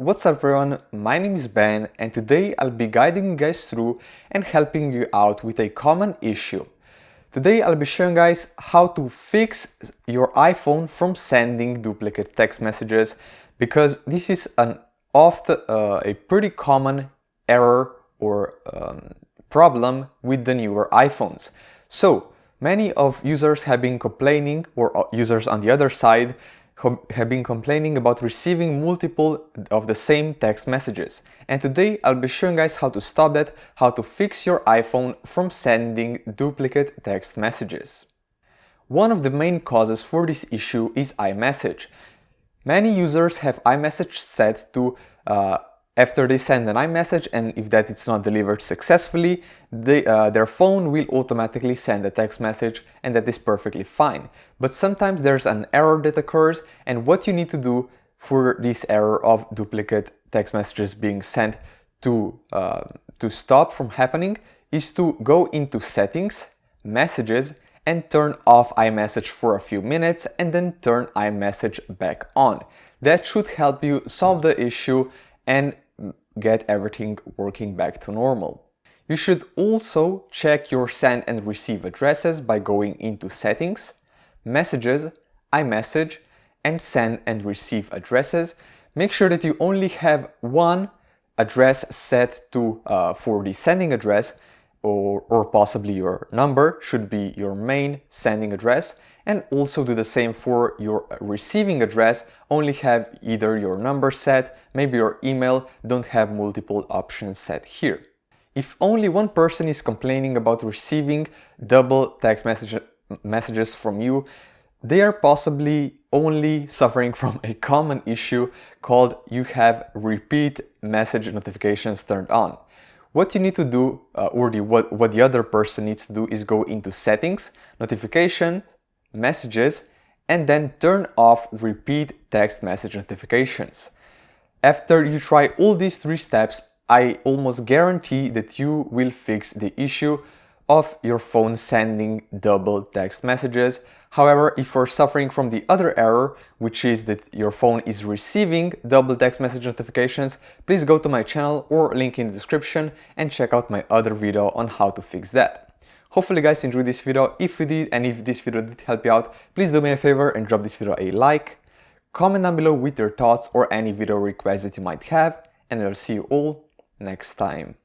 What's up everyone, my name is Ben and today I'll be guiding you guys through and helping you out with a common issue. Today I'll be showing you guys how to fix your iPhone from sending duplicate text messages, because this is a pretty common error or problem with the newer iPhones. So many of users have been complaining, or users on the other side have been complaining about receiving multiple of the same text messages. And today I'll be showing you guys how to stop that, how to fix your iPhone from sending duplicate text messages. One of the main causes for this issue is iMessage. Many users have iMessage set to after they send an iMessage, and if that is not delivered successfully, their phone will automatically send a text message, and that is perfectly fine. But sometimes there's an error that occurs, and what you need to do for this error of duplicate text messages being sent to stop from happening is to go into Settings, Messages, and turn off iMessage for a few minutes, and then turn iMessage back on. That should help you solve the issue and get everything working back to normal. You should also check your send and receive addresses by going into Settings, Messages, iMessage, and Send and Receive Addresses. Make sure that you only have one address set to for the sending address, or possibly your number should be your main sending address, and also do the same for your receiving address. Only have either your number set, maybe your email, don't have multiple options set here. If only one person is complaining about receiving double text messages from you, they are possibly only suffering from a common issue called you have repeat message notifications turned on. What you need to do, what the other person needs to do, is go into Settings, Notification, Messages, and then turn off repeat text message notifications. After you try all these three steps, I almost guarantee that you will fix the issue of your phone sending double text messages. However, if you're suffering from the other error, which is that your phone is receiving double text message notifications, please go to my channel or link in the description and check out my other video on how to fix that. Hopefully you guys enjoyed this video. If you did, and if this video did help you out, please do me a favor and drop this video a like, comment down below with your thoughts or any video requests that you might have, and I'll see you all next time.